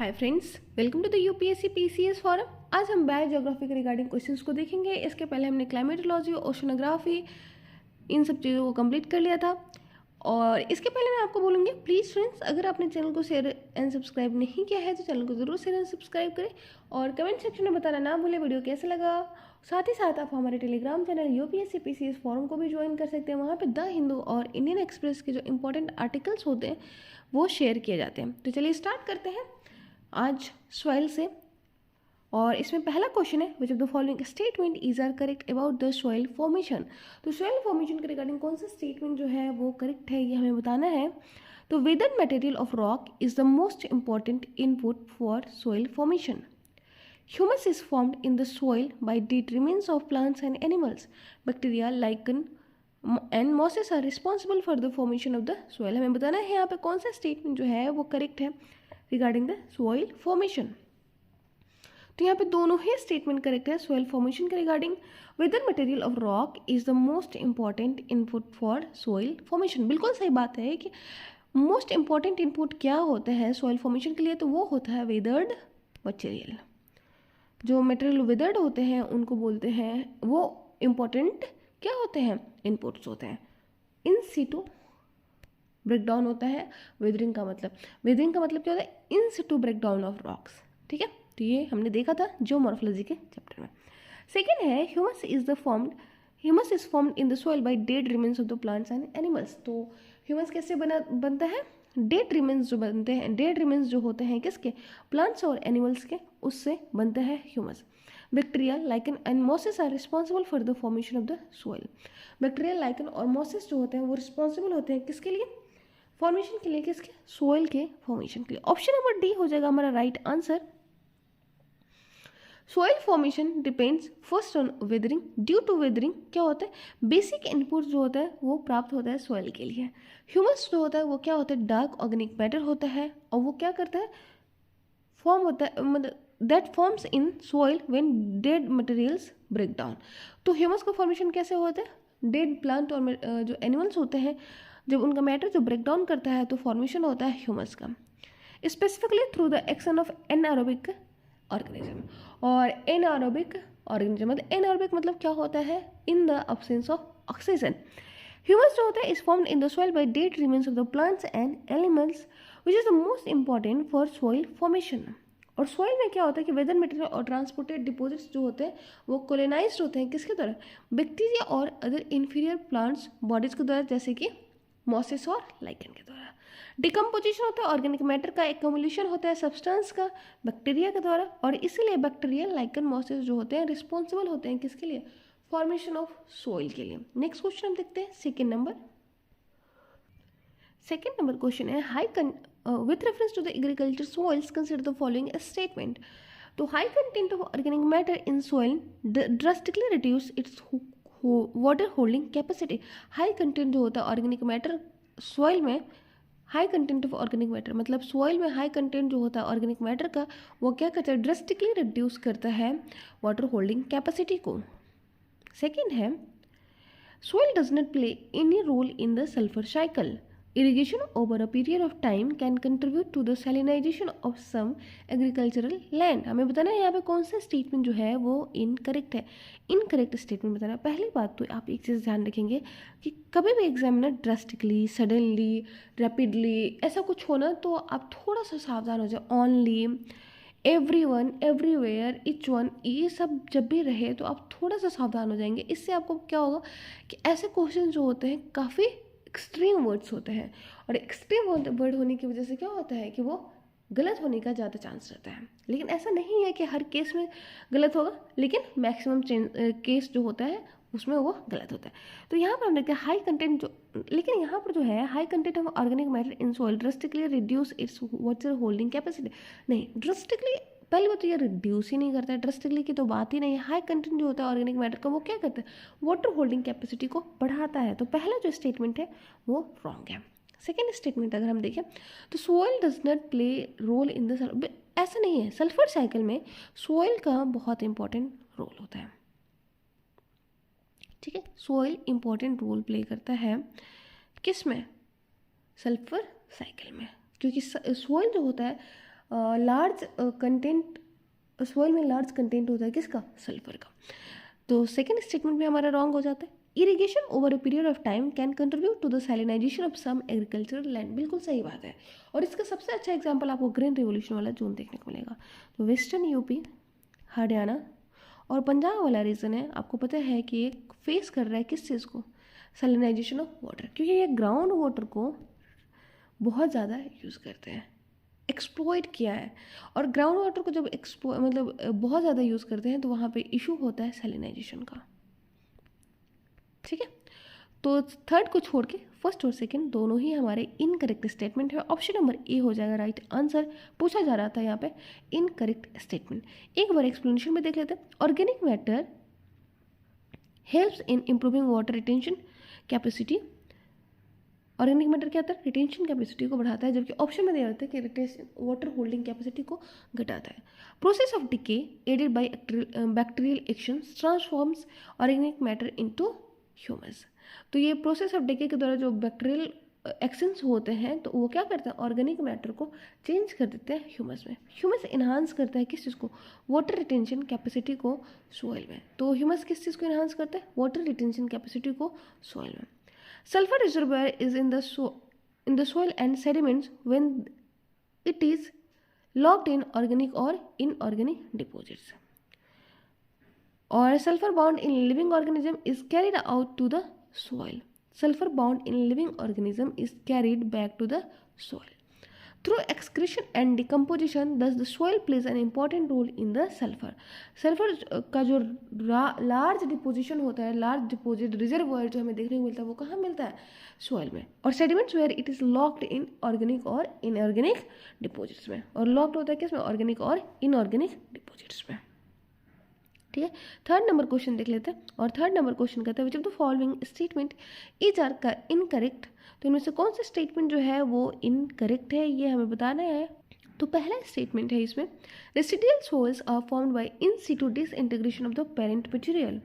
Hi friends, welcome to the UPSC PCS forum. आज हम bio geography के regarding questions को देखेंगे। इसके पहले हमने क्लाइमेटोलॉजी, ओशनोग्राफी, इन सब चीज़ों को कंप्लीट कर लिया था। और इसके पहले मैं आपको बोलूँगी, प्लीज़ फ्रेंड्स, अगर आपने चैनल को शेयर एंड सब्सक्राइब नहीं किया है तो चैनल को ज़रूर शेयर एंड सब्सक्राइब करें और कमेंट सेक्शन में बताना ना भूलें वीडियो कैसा लगा। साथ ही साथ आप हमारे Telegram channel UPSC PCS forum को भी ज्वाइन कर सकते हैं। वहाँ पे द हिंदू और इंडियन एक्सप्रेस के जो इंपॉर्टेंट आर्टिकल्स होते हैं वो शेयर किए जाते हैं। तो चलिए स्टार्ट करते हैं आज सॉइल से। और इसमें पहला क्वेश्चन है, which of the following statement is are correct about the soil formation. तो सॉइल फॉर्मेशन के रिगार्डिंग कौन सा स्टेटमेंट जो है वो करेक्ट है, ये हमें बताना है। तो weather material of rock is the most important input for soil formation. Humus is formed in the soil by dead remains of plants and animals. Bacteria, lichen and mosses are responsible for the formation of the soil. हमें बताना है यहाँ पे कौन सा statement जो है वो करेक्ट है रिगार्डिंग द सॉइल फॉर्मेशन। तो यहाँ पे दोनों ही स्टेटमेंट करेक्ट है सॉइल फॉर्मेशन के regarding. Weather material of rock is the most important input for soil formation. बिल्कुल सही बात है कि मोस्ट इंपॉर्टेंट इनपुट क्या होता है सॉइल फॉर्मेशन के लिए, तो वो होता है वेदर्ड मटेरियल। जो मटेरियल वेदर्ड होते हैं उनको बोलते हैं, वो इंपॉर्टेंट क्या होते हैं, इनपुट्स होते हैं। इन सीटू ब्रेकडाउन होता है वेदरिंग का मतलब क्या होता है, इन सिटू ब्रेकडाउन ऑफ रॉक्स। ठीक है, तो ये हमने देखा था जियोमॉर्फोलॉजी के चैप्टर में। सेकेंड है, humus is formed in the soil by dead remains of the plants and animals. तो ह्यूमस कैसे बनता है, डेड रिमेन्स जो बनते हैं, डेड रिमेन्स जो होते हैं किसके, प्लांट्स और एनिमल्स के, उससे बनता है humus. Bacteria, lichen and mosses are responsible for the formation of the soil. Bacteria, lichen और मॉसेस जो होते हैं वो रिस्पॉन्सिबल होते हैं किसके लिए, फॉर्मेशन के लिए, किसके, सोइल के फॉर्मेशन के लिए। ऑप्शन नंबर डी हो जाएगा हमारा right answer. Soil formation depends first on weathering. Due to weathering क्या होता है, बेसिक इनपुट जो होता है वो प्राप्त होता है सोइल के लिए। ह्यूमस जो होता है वो क्या होता है, डार्क ऑर्गेनिक मैटर होता है और वो क्या करता है, फॉर्म होता है, मतलब that forms in soil when dead materials break down. तो ह्यूमस का फॉर्मेशन कैसे होता है, डेड प्लांट और जो एनिमल्स होते हैं जब उनका मैटर जो ब्रेक डाउन करता है तो फॉर्मेशन होता है ह्यूमस का, specifically through the action of anaerobic organism. और एनारोबिक ऑर्गेनिज्म मतलब एनारोबिक मतलब क्या होता है, in the absence of oxygen. Humus जो होता है is formed in the soil by dead remains of the plants and animals which is the most important for soil formation. और सॉइल में क्या होता है कि वेदर मटेरियल और ट्रांसपोर्टेड डिपोजिट्स जो होते हैं वो कोलोनाइज्ड होते हैं किसके द्वारा, बैक्टीरिया और अदर इन्फीरियर प्लांट्स बॉडीज के द्वारा, जैसे कि मॉसेस और लाइकन के द्वारा। डिकम्पोजिशन होता है ऑर्गेनिक मैटर का, एक्युमुलेशन होता है सब्सटेंस का बैक्टीरिया के द्वारा, और इसीलिए बैक्टीरिया, लाइकन, मॉसेस जो होते हैं रिस्पॉन्सिबल होते हैं किसके लिए, फॉर्मेशन ऑफ सॉइल के लिए। नेक्स्ट क्वेश्चन हम देखते हैं सेकेंड नंबर क्वेश्चन है, with reference to the agriculture soils consider the following statement. तो high content of organic matter in soil drastically reduce its water holding capacity. High content जो होता है ऑर्गेनिक मैटर सॉइल में, high content of organic matter मतलब soil में high content जो होता है ऑर्गेनिक मैटर का, वो क्या करता है, ड्रास्टिकली रिड्यूस करता है वाटर होल्डिंग कैपेसिटी को। सेकेंड है, soil does not play any role in the sulfur cycle. Irrigation over a period of time can contribute to the salinization of some agricultural land. हमें बताना है यहाँ पे कौन सा स्टेटमेंट जो है वो इनकरेक्ट है। इनकरेक्ट स्टेटमेंट बताना है। पहली बात तो आप एक चीज़ ध्यान रखेंगे कि कभी भी एग्जामिनर ड्रास्टिकली, सडनली, रैपिडली ऐसा कुछ होना तो आप थोड़ा सा सावधान हो जाए। Only, everyone, everywhere, each one, ये सब जब भी रहे तो आप थोड़ा सा सावधान हो जाएंगे। इससे आपको क्या होगा कि ऐसे क्वेश्चन जो होते हैं काफ़ी एक्सट्रीम वर्ड्स होते हैं, और एक्सट्रीम वर्ड होने की वजह से क्या होता है कि वो गलत होने का ज़्यादा चांस रहता है। लेकिन ऐसा नहीं है कि हर केस में गलत होगा, लेकिन मैक्सिमम केस जो होता है उसमें वो गलत होता है। तो यहाँ पर हम देखते हैं हाई कंटेंट जो, लेकिन यहाँ पर जो है high content of organic matter in soil drastically reduce its water holding capacity. नहीं, ड्रास्टिकली पहले बात तो ये रिड्यूस ही नहीं करता है, ड्रास्टिकली की तो बात ही नहीं है। हाई कंटेंट जो होता है ऑर्गेनिक मैटर का वो क्या करता है, वाटर होल्डिंग कैपेसिटी को बढ़ाता है। तो पहला जो स्टेटमेंट है वो रॉन्ग है। सेकेंड स्टेटमेंट अगर हम देखें तो soil does not play role in the, ऐसा नहीं है, सल्फर साइकिल में सोइल का बहुत इंपॉर्टेंट रोल होता है। ठीक है, सोइल इंपॉर्टेंट रोल प्ले करता है किस में, सल्फर साइकिल में, क्योंकि सोइल जो होता है लार्ज कंटेंट, सॉइल में लार्ज कंटेंट होता है किसका, सल्फर का। तो सेकेंड स्टेटमेंट में हमारा रॉन्ग हो जाता है। Irrigation over a period of time can contribute to the salinization of some agricultural land, बिल्कुल सही बात है। और इसका सबसे अच्छा एग्जाम्पल आपको ग्रीन रिवोल्यूशन वाला जोन देखने को मिलेगा। तो वेस्टर्न यूपी, हरियाणा और पंजाब वाला रीजन है, आपको पता है कि ये फेस कर रहा है किस चीज़ को, सैलिनाइजेशन ऑफ वाटर, क्योंकि ये ग्राउंड वाटर को बहुत ज़्यादा यूज़ करते हैं, एक्सप्लॉइट किया है। और ग्राउंड वाटर को जब मतलब बहुत ज़्यादा यूज़ करते हैं तो वहाँ पे इशू होता है सैलिनाइजेशन का। ठीक है, तो थर्ड को छोड़ के फर्स्ट और सेकंड दोनों ही हमारे इनकरेक्ट स्टेटमेंट है। ऑप्शन नंबर ए हो जाएगा राइट आंसर। पूछा जा रहा था यहाँ पे इनकरेक्ट स्टेटमेंट। एक बार एक्सप्लेनेशन में देख लेते हैं। Organic matter helps in improving water retention capacity. Organic matter क्या होता है, रिटेंशन कैपेसिटी को बढ़ाता है, जबकि ऑप्शन में दिया रहता है कि रिटेंशन वाटर होल्डिंग कैपेसिटी को घटाता है। Process of decay aided by bacterial action transforms organic matter into humus. तो ये प्रोसेस ऑफ डिके के द्वारा जो बैक्टीरियल एक्शंस होते हैं तो वो क्या करते हैं, ऑर्गेनिक मैटर को चेंज कर देते हैं ह्यूमस में। ह्यूमस इन्हांस करता है किस चीज़ को, वाटर रिटेंशन कैपेसिटी को सॉइल में। तो ह्यूमस किस चीज़ को इन्हांस करता है, वाटर रिटेंशन कैपेसिटी को सॉइल में। Sulfur reservoir is in the soil and sediments when it is locked in organic or inorganic deposits. Or sulfur bound in living organism is carried out to the soil. Sulfur bound in living organism is carried back to the soil through excretion and decomposition. Thus the soil plays an important role in the sulfur. Sulphur का जो large deposition होता है, large deposit reservoir जो हमें देखने को मिलता है वो कहाँ मिलता है, सॉइल में। और sediments where it is locked in organic और इनऑर्गेनिक डिपोजिट्स में। और लॉक्ड होता है किसमें, ऑर्गेनिक और इनऑर्गेनिक डिपोजिट्स में। ठीक है, थर्ड नंबर क्वेश्चन देख लेते हैं। और थर्ड नंबर क्वेश्चन कहता है which of the following statement is are incorrect. तो इनमें से कौन सा स्टेटमेंट जो है वो इनकरेक्ट है, ये हमें बताना है। तो पहला स्टेटमेंट है इसमें, residual soils are formed by in situ disintegration of the parent material.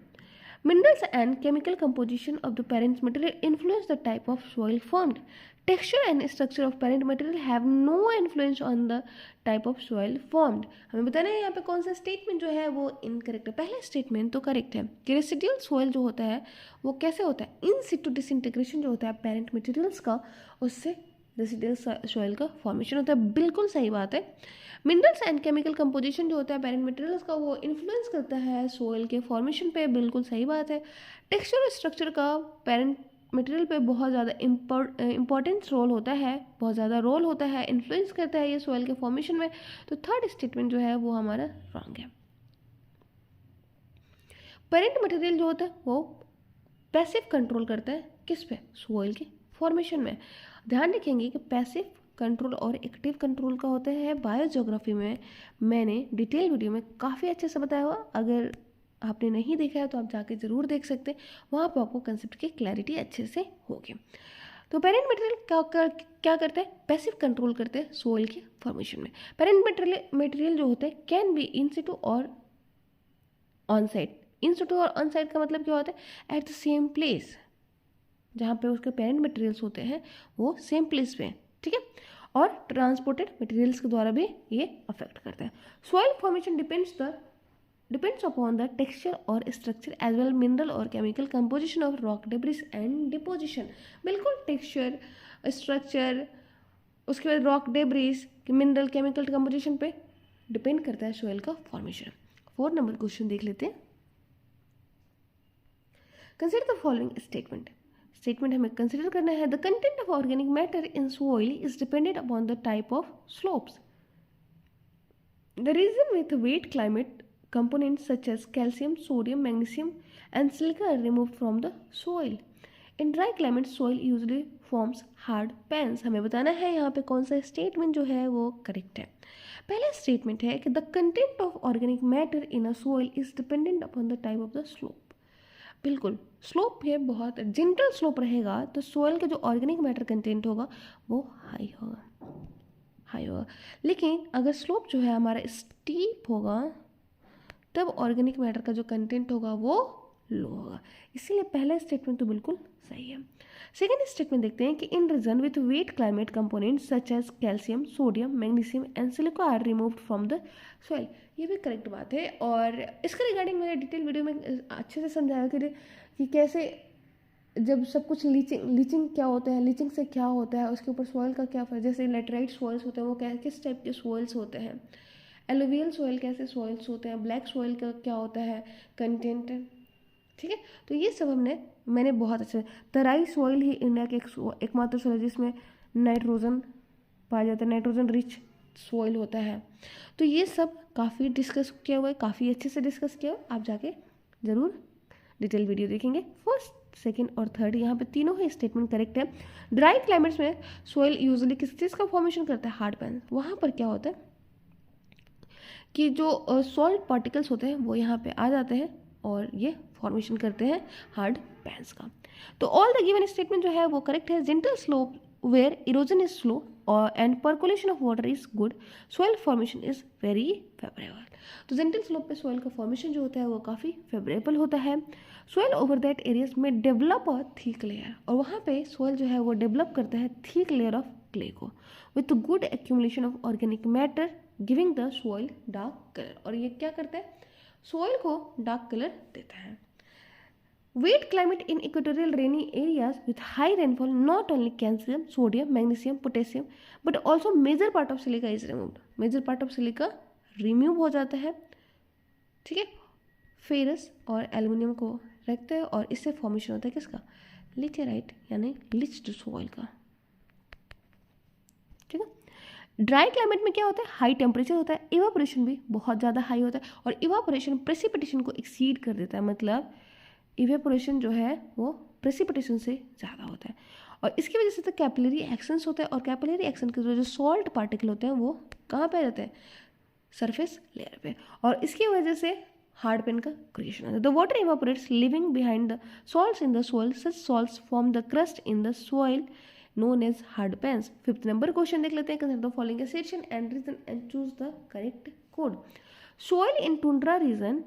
Minerals and chemical composition of the parent material influence the type of soil formed. Texture and structure of parent material have no influence on the type of soil formed. हमें बताना है यहाँ पे कौन सा statement जो है वो इनकरेक्ट है। पहला स्टेटमेंट तो करेक्ट है कि रेसिडुअल सोइल जो होता है वो कैसे होता है, इन सिटू डिसइंटीग्रेशन जो होता है पेरेंट मटेरियल्स का, उससे रेसिडुअल सोइल का फॉर्मेशन होता है, बिल्कुल सही बात है। मिनरल्स एंड केमिकल कंपोजिशन जो होता है पेरेंट मटेरियल्स का वो इन्फ्लुएंस करता है सोइल के फॉर्मेशन पे, बिल्कुल सही बात है। टेक्सचर और स्ट्रक्चर का पेरेंट मटेरियल पे बहुत ज़्यादा इंपॉर्टेंस रोल होता है, बहुत ज़्यादा रोल होता है, इन्फ्लुएंस करता है ये सोइल के फॉर्मेशन में। तो थर्ड स्टेटमेंट जो है वो हमारा रॉन्ग है। पेरेंट मटेरियल जो होता है वो पैसिव कंट्रोल करता है किस पे, सोइल के फॉर्मेशन में। ध्यान रखेंगे कि पैसिव कंट्रोल और एक्टिव कंट्रोल का होता है। बायोज्योग्राफी में मैंने डिटेल वीडियो में काफ़ी अच्छे से बताया हुआ, अगर आपने नहीं देखा है तो आप जाके ज़रूर देख सकते हैं, वहाँ पर आपको कंसेप्ट की क्लैरिटी अच्छे से होगी। तो पेरेंट मटेरियल क्या करते हैं, पैसिव कंट्रोल करते हैं सोइल के फॉर्मेशन में। पेरेंट मटेरियल जो होते हैं कैन बी इन सिटू और ऑन साइट। इन सिटू और ऑन साइट का मतलब क्या होता है, एट द सेम प्लेस, जहाँ पे उसके पेरेंट मटेरियल्स होते हैं वो सेम प्लेस पे, ठीक है। और ट्रांसपोर्टेड मटेरियल्स के द्वारा भी ये अफेक्ट करता है। Soil formation depends upon the texture और स्ट्रक्चर एज वेल मिनरल और chemical composition of rock debris and deposition. बिल्कुल टेक्सचर, स्ट्रक्चर, उसके बाद rock debris, mineral chemical composition पे डिपेंड करता है सॉइल का फॉर्मेशन। 4 नंबर क्वेश्चन देख लेते हैं। कंसिडर द फॉलोइंग स्टेटमेंट हमें कंसिडर करना है। The content of organic matter in soil is dependent upon the type of slopes. The region with wet climate components such as calcium, sodium, magnesium and silica are removed from the soil. In dry climate soil usually forms hard pans. हमें बताना है यहाँ पे कौन सा statement जो है वो करेक्ट है। पहला स्टेटमेंट है कि the content of organic matter in a soil is dependent upon the type of the slope. बिल्कुल, स्लोप है बहुत जेंटल स्लोप रहेगा तो सोइल का जो ऑर्गेनिक मैटर कंटेंट होगा वो हाई होगा। लेकिन अगर स्लोप जो है हमारा स्टीप होगा तब ऑर्गेनिक मैटर का जो कंटेंट होगा वो लो होगा, इसीलिए पहला स्टेटमेंट तो बिल्कुल सही है। सेकेंड स्टेटमेंट देखते हैं कि in region with wet climate components such as calcium, sodium, magnesium and silica are removed from the soil. ये भी करेक्ट बात है, और इसके रिगार्डिंग मैंने डिटेल वीडियो में अच्छे से समझाया कि कैसे जब सब कुछ लीचिंग क्या होता है, लीचिंग से क्या होता है, उसके ऊपर सॉइल का क्या फर्क, जैसे लेटराइट सॉइल्स होते हैं वो क्या किस टाइप के सॉइल्स होते हैं, एलुवियल सॉइल कैसे सॉइल्स होते हैं, ब्लैक सॉइल का क्या होता है कंटेंट, ठीक है। तो ये सब मैंने बहुत अच्छे, तराई सॉइल ही इंडिया के एकमात्र सॉइल जिसमें नाइट्रोजन पाया जाता है, नाइट्रोजन रिच सॉइल होता है। तो ये सब काफ़ी डिस्कस किया हुआ है, काफ़ी अच्छे से डिस्कस किया हुआ है, आप जाके ज़रूर डिटेल वीडियो देखेंगे। फर्स्ट, सेकंड और थर्ड यहाँ पे तीनों ही स्टेटमेंट करेक्ट है। ड्राई क्लाइमेट्स में सॉइल यूजुअली किस चीज़ का फॉर्मेशन करता है, हार्ड पैन। वहाँ पर क्या होता है कि जो सॉल्ट पार्टिकल्स होते हैं वो यहाँ पे आ जाते हैं और ये फॉर्मेशन करते हैं हार्ड पैन्स का। तो ऑल द गिवन स्टेटमेंट जो है वो करेक्ट है। Gentle slope where erosion is slow और and percolation of water is good, soil formation is very favourable. तो जेंटल स्लोप पे सॉइल का फॉर्मेशन जो होता है वो काफ़ी फेवरेबल होता है। सॉइल ओवर दैट एरियाज में डेवलप अ थिक लेयर, और वहाँ पे सॉइल जो है वो डेवलप करता है थिक लेयर ऑफ क्ले को with good accumulation of organic matter giving the soil dark colour. और ये क्या करता है, सॉइल को डार्क कलर देता है। Wet climate in equatorial rainy areas with high rainfall not only calcium, sodium, magnesium, potassium but also major part of silica is removed. Major part of silica remove हो जाता है, ठीक है। Ferrous और aluminium को रखते हैं और इससे फॉर्मेशन होता है किसका, लिथेराइट यानी लिच्ड सॉइल का, ठीक है। ड्राई क्लाइमेट में क्या होता है, हाई टेम्परेचर होता है, इवापोरेशन भी बहुत ज़्यादा हाई होता है और इवापोरेशन प्रेसिपिटेशन को एक्सीड कर देता है, मतलब इवेपोरेशन जो है वो प्रेसिपिटेशन से ज़्यादा होता है। और इसकी वजह से तो कैपिलरी एक्शंस होता है, और कैपिलरी एक्शन के जो सॉल्ट पार्टिकल होते हैं वो कहाँ पे रहते हैं, सरफेस लेयर पे, और इसकी वजह से हार्ड पेन का क्रिएशन होता है। The water evaporates living behind the salts in the soil, such salts form the crust in the soil known as hard pans. Fifth number question देख लेते हैं, consider the following assertion and reason and choose the correct code. Soil in tundra region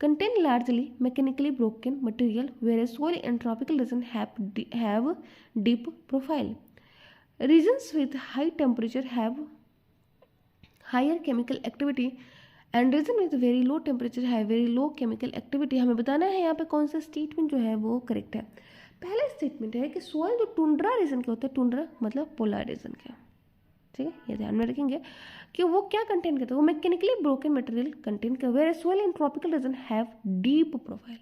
contain largely mechanically broken material, whereas soil in tropical region have deep profile. Regions with high temperature have higher chemical activity and region with very low temperature have very low chemical activity. हमें बताना है यहाँ पे कौन सा statement जो है वो करेक्ट है। पहला स्टेटमेंट है कि सोइल जो टुंड्रा रीजन के होता है, टुंड्रा मतलब पोलर रीजन का, ठीक है, ये ध्यान में रखेंगे कि वो क्या कंटेन करता है, वो मैकेनिकली ब्रोकन मटेरियल कंटेन कर, where soil in tropical region have deep profile.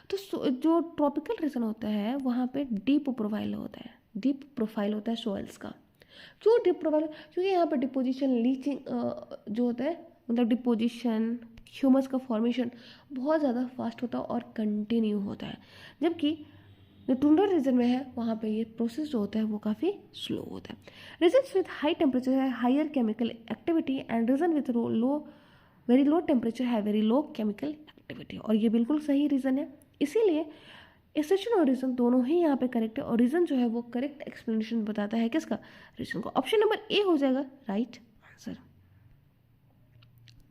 तो जो ट्रॉपिकल रीजन होता है वहाँ पे डीप प्रोफाइल होता है, डीप प्रोफाइल होता है सॉइल्स का। क्यों डीप प्रोफाइल, क्योंकि यहाँ पर डिपोजिशन लीचिंग जो होता है, मतलब डिपोजिशन ह्यूमस का फॉर्मेशन बहुत ज़्यादा फास्ट होता है और कंटिन्यू होता है, जबकि जो टुंड्रा रीजन में है वहाँ पे ये प्रोसेस जो होता है वो काफ़ी स्लो होता है। रीजन्स विथ हाई टेम्परेचर है higher chemical activity and region with very low temperature है वेरी लो केमिकल एक्टिविटी, और ये बिल्कुल सही रीज़न है। इसीलिए एसेशन और रीजन दोनों ही यहाँ पे करेक्ट है, और रीजन जो है वो करेक्ट एक्सप्लेनेशन बताता है किसका, रीजन को। ऑप्शन नंबर ए हो जाएगा राइट आंसर।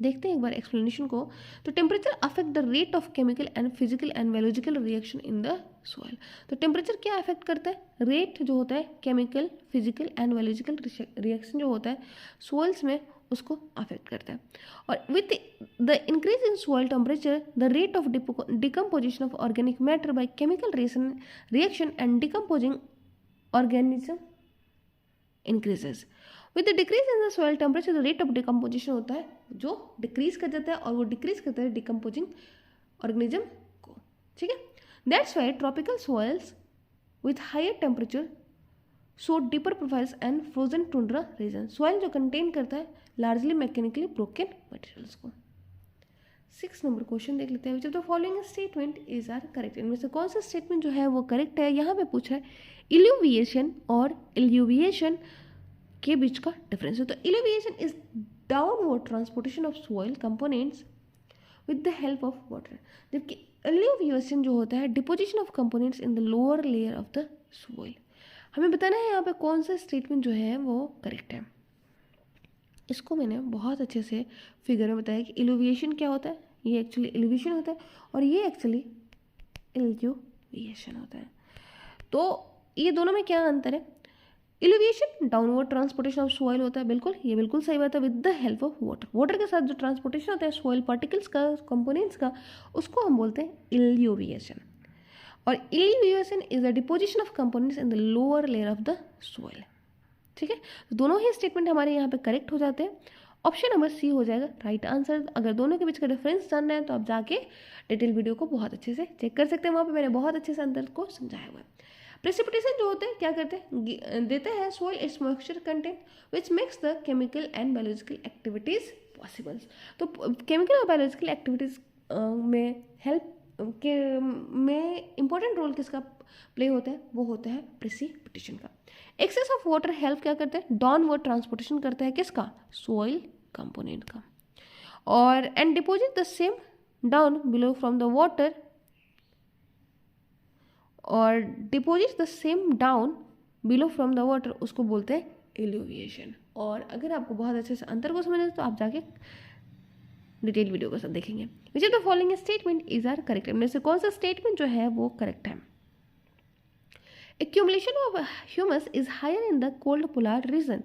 देखते हैं एक बार एक्सप्लेनेशन को। तो temperature affect the rate of chemical and physical and biological reaction in the soil. तो टेम्परेचर क्या अफेक्ट करता है, रेट जो होता है chemical physical and biological reaction जो होता है सॉइल्स में उसको अफेक्ट करता है। और with the increase in soil temperature the rate of decomposition of organic matter by chemical reaction and decomposing organism increases. With the decrease in the soil temperature the rate of decomposition होता है जो decrease कर जाता है, और वो decrease करता है डिकम्पोजिंग ऑर्गेनिज्म को, ठीक है। That's why tropical soils with higher temperature show deeper profiles and frozen tundra region. Soil जो कंटेन करता है लार्जली मैकेनिकली ब्रोकन मटेरियल्स को। 6 नंबर क्वेश्चन देख लेते हैं, which of the following statement is are correct. इनमें से कौन सा स्टेटमेंट जो है वो करेक्ट है। यहाँ पे पूछा है इल्यूविएशन और इल्यूविएशन के बीच का डिफरेंस है। तो eluviation is downward transportation of soil components with the help of water, जबकि इल्यूविएशन जो होता है deposition of components in the lower layer of the soil. हमें बताना है यहाँ पे कौन सा स्टेटमेंट जो है वो करेक्ट है। इसको मैंने बहुत अच्छे से फिगर में बताया कि इल्यूविएशन क्या होता है, ये एक्चुअली इल्यूविएशन होता है और ये एक्चुअली इल्यूविएशन होता है। तो ये दोनों में क्या अंतर है? इल्यूविएशन डाउनवर्ड ट्रांसपोर्टेशन ऑफ सॉइल होता है, बिल्कुल, ये बिल्कुल सही बात है, with the help of water. Water के साथ जो ट्रांसपोर्टेशन होता है सॉइल पार्टिकल्स का, कंपोनेंट्स का, उसको हम बोलते हैं इल्यूविएशन। और illuviation is the deposition of components in the lower layer of the soil. ठीक है, तो दोनों ही स्टेटमेंट हमारे यहाँ पे करेक्ट हो जाते हैं। ऑप्शन नंबर सी हो जाएगा राइट आंसर। अगर दोनों के बीच का डिफरेंस जानना है तो आप जाके डिटेल वीडियो को बहुत अच्छे से चेक कर सकते हैं, वहाँ पे मैंने बहुत अच्छे से अंतर को समझाया हुआ है। प्रेसिपिटेशन जो होते हैं क्या करते हैं, देते हैं soil it's moisture content which makes the chemical and biological activities possible. तो केमिकल और बायोलॉजिकल एक्टिविटीज में हेल्प के में इंपॉर्टेंट रोल किसका प्ले होता है? वो होता है प्रेसिपिटेशन का। एक्सेस ऑफ वाटर हेल्प क्या करते हैं? डाउनवर्ड ट्रांसपोर्टेशन करता है किसका? सॉइल कंपोनेंट का। और and deposit the same down below from the water, और deposit the same down below from the water, उसको बोलते हैं इल्यूविएशन। और अगर आपको बहुत अच्छे से अंतर को समझना है तो आप जाके डिटेल वीडियो के साथ देखेंगे। Which of the following statement is are correct? इनमें से कौन सा स्टेटमेंट जो है वो करेक्ट है? Accumulation of humus is higher in the cold polar region.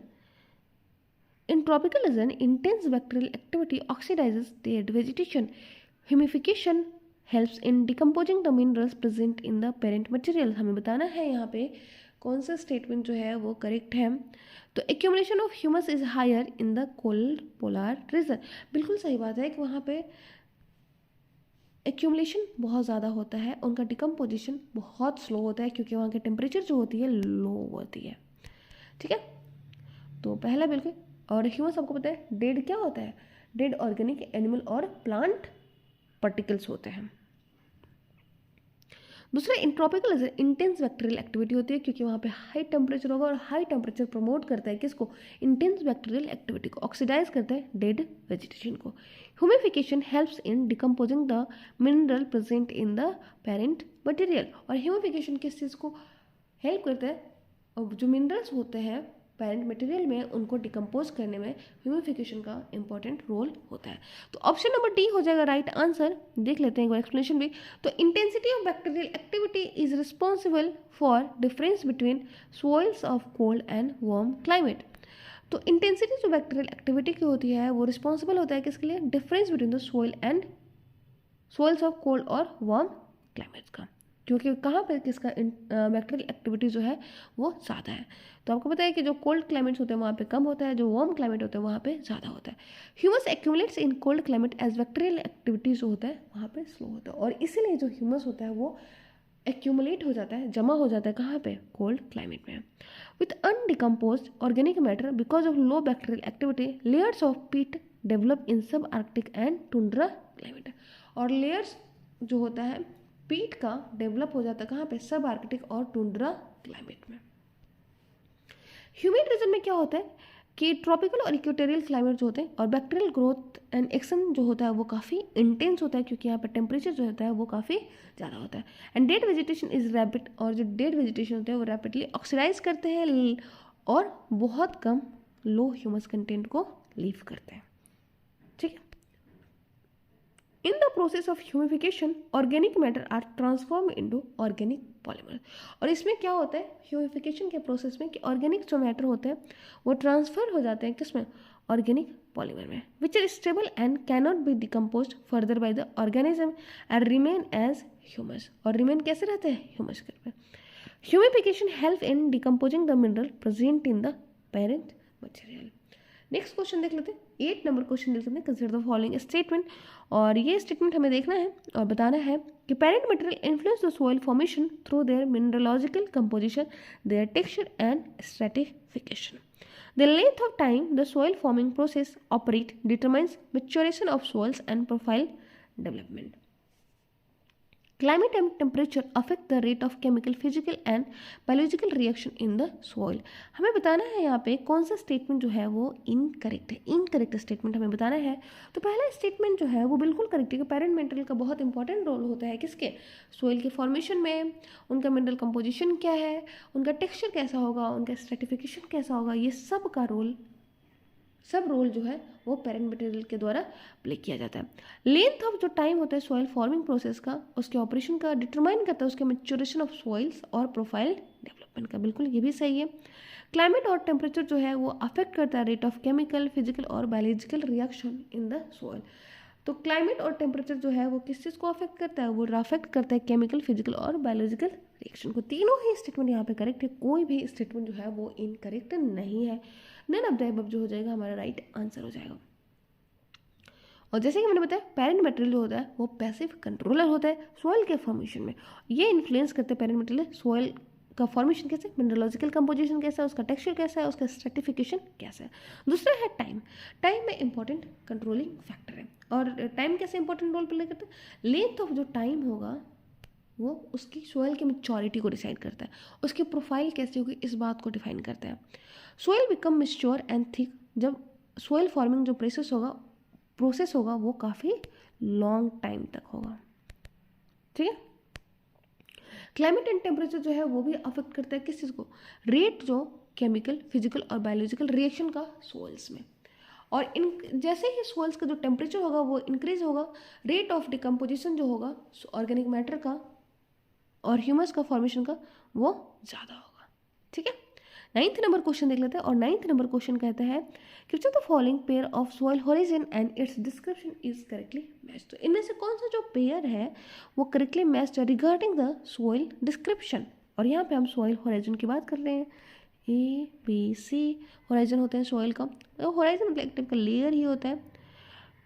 In tropical region, intense bacterial activity oxidizes dead vegetation. Humification helps in decomposing the minerals present in the parent material. हमें बताना है यहाँ पे कौन सा statement जो है वो करेक्ट है। तो accumulation of humus is higher in the cold polar region, बिल्कुल सही बात है कि वहाँ पे एक्यूमुलेशन बहुत ज़्यादा होता है, उनका डिकम्पोजिशन बहुत स्लो होता है क्योंकि वहाँ की टेम्परेचर जो होती है लो होती है। ठीक है, तो पहला बिल्कुल। और ह्यूमस आपको पता है डेड क्या होता है? डेड ऑर्गेनिक एनिमल और प्लांट पार्टिकल्स होते हैं। दूसरा, in tropical intense bacterial activity होती है क्योंकि वहाँ पे हाई टेम्परेचर होगा, और हाई टेम्परेचर प्रमोट करता है किसको? इंटेंस बैक्टीरियल एक्टिविटी को, ऑक्सीडाइज करता है डेड वेजिटेशन को। Humification helps in decomposing the mineral present in the parent material. और ह्यूमिफिकेशन किस चीज़ को हेल्प करता है? और जो मिनरल्स होते हैं पेरेंट मटेरियल में, उनको डिकम्पोज करने में ह्यूमिफिकेशन का इंपॉर्टेंट रोल होता है। तो ऑप्शन नंबर डी हो जाएगा राइट आंसर। देख लेते हैं एक बार एक्सप्लेनेशन भी। तो intensity of bacterial activity is responsible for difference between soils of cold and warm climate. तो इंटेंसिटी जो बैक्टीरियल एक्टिविटी की होती है वो रिस्पॉन्सिबल होता है किसके लिए? Difference between the soil and soils of cold और वार्म क्लाइमेट्स का, क्योंकि कहाँ पर किसका बैक्टीरियल एक्टिविटी जो है वो ज़्यादा है। तो आपको पता है कि जो कोल्ड क्लाइमेट्स होते हैं वहाँ पे कम होता है, जो वार्म क्लाइमेट होते हैं वहाँ पे ज़्यादा होता है। Humus accumulates in cold climate as bacterial activity जो होता है वहाँ पे स्लो होता है, और इसीलिए जो ह्यूमस होता है वो एक्यूमुलेट हो जाता है, जमा हो जाता है कहाँ पे? कोल्ड क्लाइमेट में। With undecomposed organic matter because of low bacterial activity, layers of peat develop in subarctic and tundra climate. और लेयर्स जो होता है पीट का डेवलप हो जाता है कहाँ पे? सब आर्कटिक और टुंड्रा क्लाइमेट में। ह्यूमिड रीजन में क्या होता है कि ट्रॉपिकल और इक्वेटोरियल क्लाइमेट जो होते हैं, और बैक्टीरियल ग्रोथ एंड एक्शन जो होता है वो काफ़ी इंटेंस होता है क्योंकि यहाँ पर टेम्परेचर जो होता है वो काफ़ी ज़्यादा होता है। And dead vegetation is rapid, और जो डेड वेजिटेशन होते हैं वो रैपिडली ऑक्सीडाइज करते हैं और बहुत कम लो ह्यूमस कंटेंट को लीव करते हैं। ठीक है, In the process of humification, organic matter are transformed into organic polymer। और इसमें क्या होता है ह्यूमिफिकेशन के प्रोसेस में कि ऑर्गेनिक जो मैटर होते हैं वो ट्रांसफर हो जाते हैं किसमें? ऑर्गेनिक पॉलीमर में, which are stable and cannot be decompose further by the organism and remain as humus. और रिमेन कैसे रहते हैं? ह्यूमस के रूप में। Humification help in decomposing the mineral present in the parent material. Next question देख लेते हैं, 8 नंबर क्वेश्चन देख लेते हैं। कंसिडर द फॉलोइंग स्टेटमेंट, और ये स्टेटमेंट हमें देखना है और बताना है कि parent material influence the soil formation through their mineralogical composition, their texture and stratification. The length of time the soil forming process operate determines maturation of soils and profile development. Climate and temperature affect the rate of chemical, physical and biological reaction in the soil। हमें बताना है यहाँ पे कौन सा statement जो है वो इनकरेक्ट है। इनकरेक्ट स्टेटमेंट हमें बताना है। तो पहला स्टेटमेंट जो है वो बिल्कुल करेक्ट है कि पेरेंट मटेरियल का बहुत इंपॉर्टेंट रोल होता है किसके? सोइल के फॉर्मेशन में। उनका मिनरल कंपोजिशन क्या है, उनका टेक्सचर कैसा होगा, उनका स्ट्रेटिफिकेशन कैसा होगा, ये सब का रोल सब रोल जो है वो पेरेंट मटेरियल के द्वारा प्ले किया जाता है। लेंथ ऑफ जो टाइम होता है सॉइल फॉर्मिंग प्रोसेस का, उसके ऑपरेशन का डिटरमाइन करता है उसके मैच्योरेशन ऑफ सॉइल्स और प्रोफाइल डेवलपमेंट का। बिल्कुल ये भी सही है। क्लाइमेट और टेम्परेचर जो है वो अफेक्ट करता है रेट ऑफ केमिकल, फिजिकल और biological reaction in the soil. तो क्लाइमेट और टेम्परेचर जो है वो किस चीज़ को अफेक्ट करता है, वो अफेक्ट करता है केमिकल, फिजिकल और बायोलॉजिकल रिएक्शन को। तीनों ही स्टेटमेंट यहाँ पे करेक्ट है, कोई भी स्टेटमेंट जो है वो इनकरेक्ट नहीं है। नन ऑफ द अबव जो हो जाएगा हमारा राइट आंसर हो जाएगा। और जैसे कि मैंने बताया पेरेंट मटेरियल जो होता है वो पैसिव कंट्रोलर होता है सॉइल के फॉर्मेशन में। ये इन्फ्लुएंस करते हैं पेरेंट मटेरियल सॉइल का फॉर्मेशन कैसे, मिनरलोजिकल कंपोजिशन कैसा है, उसका टेक्सचर कैसा है, उसका स्ट्रेटिफिकेशन कैसा है। दूसरा है टाइम। टाइम में इंपॉर्टेंट कंट्रोलिंग फैक्टर है। और टाइम कैसे इंपॉर्टेंट रोल प्ले करता है, लेंथ ऑफ जो टाइम होगा वो उसकी सॉइल की मैच्योरिटी को डिसाइड करता है, उसकी प्रोफाइल कैसी होगी इस बात को डिफाइन करता है। Soil become mature and thick, जब सॉइल फॉर्मिंग जो प्रोसेस होगा वो काफ़ी लॉन्ग टाइम तक होगा। ठीक है। क्लाइमेट एंड टेम्परेचर जो है वो भी अफेक्ट करता है किस चीज़ को, रेट जो केमिकल, फिजिकल और बायोलॉजिकल रिएक्शन का सॉइल्स में। और इन जैसे ही सॉइल्स का जो टेम्परेचर होगा वो इंक्रीज होगा, रेट ऑफ डिकम्पोजिशन जो होगा ऑर्गेनिक मैटर का और ह्यूमस का फॉर्मेशन का वो ज़्यादा होगा। ठीक है। 9th नंबर क्वेश्चन देख लेते हैं। और 9th नंबर क्वेश्चन कहता है कि the following pair of soil horizon and it's description is correctly matched. तो इनमें से कौन सा जो पेयर है वो करेक्टली मैच्ड है रिगार्डिंग द सॉइल डिस्क्रिप्शन। और यहाँ पे हम सॉइल होराइजन की बात कर रहे हैं। ए बी सी होराइजन होते हैं सॉइल का। तो होराइजन मतलब एक टाइप का लेयर ही होता है।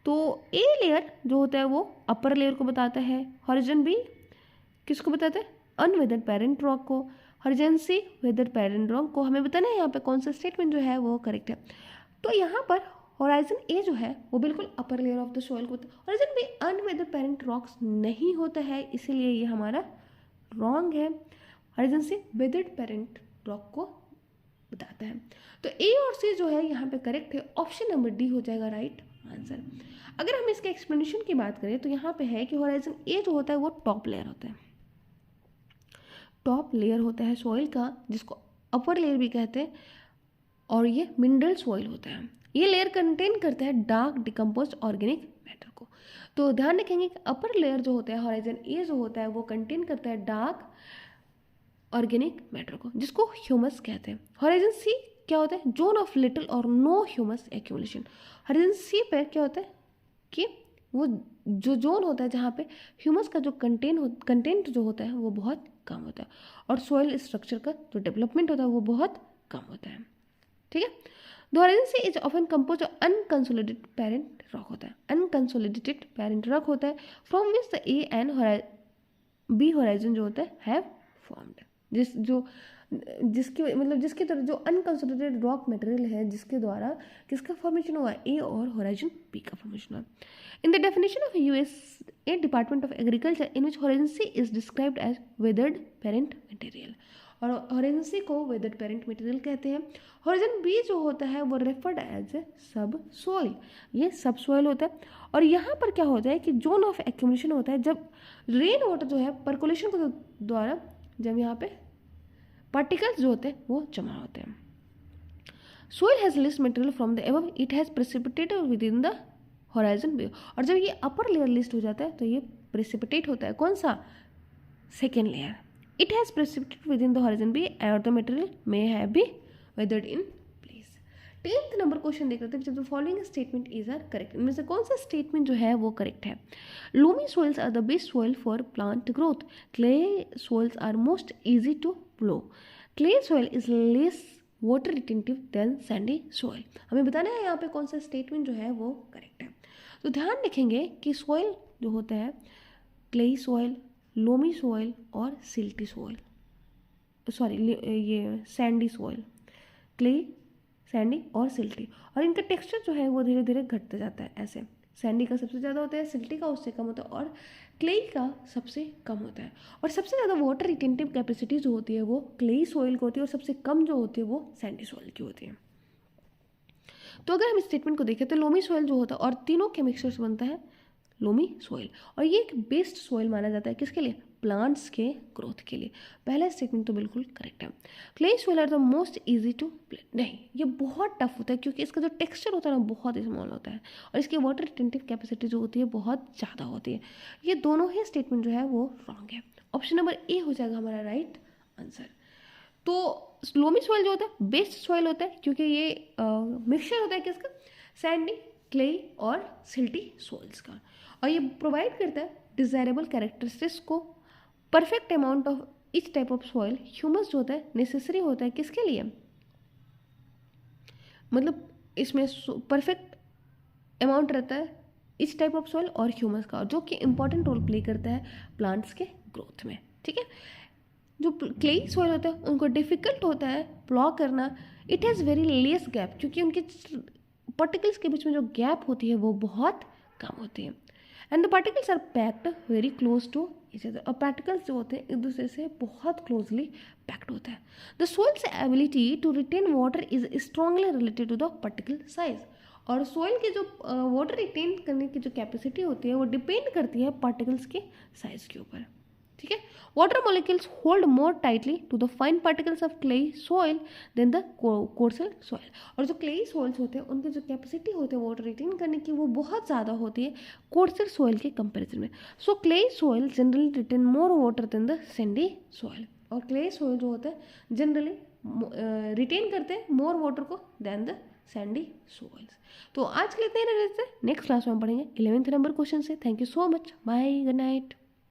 तो ए लेयर जो होता है वो अपर लेयर को बताता है, होराइजन भी किसको बताता है, अनवेदर्ड पेरेंट रॉक को, होराइजन सी वेदर्ड पेरेंट रॉक को। हमें बताना है यहाँ पे कौन सा स्टेटमेंट जो है वो करेक्ट है। तो यहाँ पर होराइजन ए जो है वो बिल्कुल upper layer of the soil को होता है। Horizon B unweathered parent rocks नहीं होता है, इसीलिए ये हमारा रॉन्ग है। होराइजन सी वेदर्ड पेरेंट रॉक को बताता है। तो ए और सी जो है यहाँ पे करेक्ट है, ऑप्शन नंबर डी हो जाएगा राइट आंसर। अगर हम इसके एक्सप्लेनेशन की बात करें तो यहाँ पे है कि होराइजन ए जो होता है वो टॉप लेयर होता है, टॉप लेयर होता है सॉइल का जिसको अपर लेयर भी कहते हैं। और ये मिनरल सॉइल होता है। ये लेयर कंटेन करता है डार्क डिकम्पोज ऑर्गेनिक मैटर को। तो ध्यान रखेंगे कि अपर लेयर जो होता है होराइजन ए जो होता है वो कंटेन करता है डार्क ऑर्गेनिक मैटर को जिसको ह्यूमस कहते हैं। होराइजन सी क्या होता है, जोन ऑफ लिटिल और नो ह्यूमस एक्यूमुलेशन। होराइजन सी पे क्या होता है कि वो जो जोन होता है जहाँ पे ह्यूमस का जो कंटेंट जो होता है वो बहुत कम होता है और सॉइल स्ट्रक्चर का जो डेवलपमेंट होता है वो बहुत कम होता है। ठीक है। The horizon C is often compose of unconsolidated parent rock होता है, अनकंसोलिडेटेड पेरेंट रॉक होता है from which the A and B horizon जो होता है हैव फॉर्म्ड। जिसकी तरह जो अनकंसोलिडेटेड रॉक मटेरियल है जिसके द्वारा किसका फॉर्मेशन हुआ, ए और होराइजन बी का फॉर्मेशन हुआ। In the definition of USA department of agriculture in which horizon C is described as weathered parent material. और होराइजन सी को वेदर्ड पेरेंट मटेरियल कहते हैं। होराइजन बी जो होता है वो रेफर्ड एज ए सब सॉइल, ये सब सॉइल होता है। और यहाँ पर क्या होता है कि जोन ऑफ एक्यूमुलेशन होता है जब रेन वाटर जो है परकोलेशन के द्वारा जब यहाँ पे पार्टिकल्स जो होते हैं वो जमा होते हैं। Soil has lost material from the above, it has precipitated within the horizon B. और जब ये अपर लेयर लिस्ट हो जाता है तो ये प्रेसिपिटेट होता है, कौन सा, second layer. It has precipitated within the horizon B और the material may have be weathered in place. 10th number question देख रहे थे, जब the following statement is are correct. इनमें से कौन सा स्टेटमेंट जो है वो करेक्ट है। Loamy soils are the best soil for plant growth, clay soils are most easy to plough, clay soil is less water retentive than sandy soil. हमें बताना है यहाँ पे कौन सा स्टेटमेंट जो है वो करेक्ट है। तो ध्यान रखेंगे कि सॉइल जो होता है क्लेई सॉइल, लोमी सॉइल और सिल्टी सॉइल, ये सैंडी सॉइल, क्ले, सैंडी और सिल्टी। और इनका टेक्सचर जो है वो धीरे धीरे घटता जाता है ऐसे। सैंडी का सबसे ज़्यादा होता है, सिल्टी का उससे कम होता है और क्लेई का सबसे कम होता है। और सबसे ज़्यादा वाटर रिटेंटिव कैपेसिटी जो होती है वो क्लेई सॉइल की होती है और सबसे कम जो होती है वो सैंडी सॉइल की होती है। तो अगर हम इस स्टेटमेंट को देखें तो लोमी सॉइल जो होता है और तीनों के मिक्सचर से बनता है लोमी सॉइल, और ये एक बेस्ट सॉइल माना जाता है किसके लिए? प्लांट्स के ग्रोथ के लिए। पहला स्टेटमेंट तो बिल्कुल करेक्ट है। Clay soil are the most easy to play, नहीं ये बहुत टफ होता है क्योंकि इसका जो टेक्सचर होता है ना बहुत स्मॉल होता है और इसकी वाटर रिटेंटिव कैपेसिटी जो होती है बहुत ज़्यादा होती है। ये दोनों ही स्टेटमेंट जो है वो रॉन्ग है। ऑप्शन नंबर ए हो जाएगा हमारा राइट आंसर। तो लोमी सॉइल जो होता है बेस्ट सॉइल होता है क्योंकि ये मिक्सचर होता है किसका? सैंडी, क्ले और सिल्टी सॉइल्स का, और ये प्रोवाइड करता है डिजायरेबल कैरेक्टरिस्टिक्स को। Perfect amount of each type of soil, humus जो होता है नेसेसरी होता है किसके लिए? मतलब इसमें परफेक्ट अमाउंट रहता है इच टाइप ऑफ सॉइल और ह्यूमस का, जो कि इंपॉर्टेंट रोल प्ले करता है प्लांट्स के ग्रोथ में। ठीक है, जो क्लेई सॉइल होता है उनको डिफिकल्ट होता है प्लॉ करना। It has very less gap, क्योंकि उनके पार्टिकल्स के बीच में जो गैप होती है वो बहुत कम होती है। And the particles are packed very close to each other, और पार्टिकल्स जो होते हैं एक दूसरे से बहुत क्लोजली पैक्ड होता है। The soil's ability to retain water is strongly related to the particle size, और सॉइल के जो वाटर रिटेन करने की जो कैपेसिटी होती है वो डिपेंड करती है पार्टिकल्स के साइज के ऊपर। ठीक है, water molecules hold more tightly to the fine particles of clay soil than the coarser soil, और जो क्लेई सॉइल्स होते हैं उनकी जो कैपेसिटी होती है वाटर रिटेन करने की वो बहुत ज़्यादा होती है कोर्सल सॉइल के कंपैरिजन में। So clay soil generally retain more water than the sandy soil, और क्लेई सॉइल जो होता है जनरली रिटेन करते हैं मोर वाटर को देन द सैंडी सॉइल्स। तो आज के लिए इतने ही रहते हैं, नेक्स्ट क्लास में हम पढ़ेंगे 11th नंबर क्वेश्चन से। Thank you so much, bye, good night.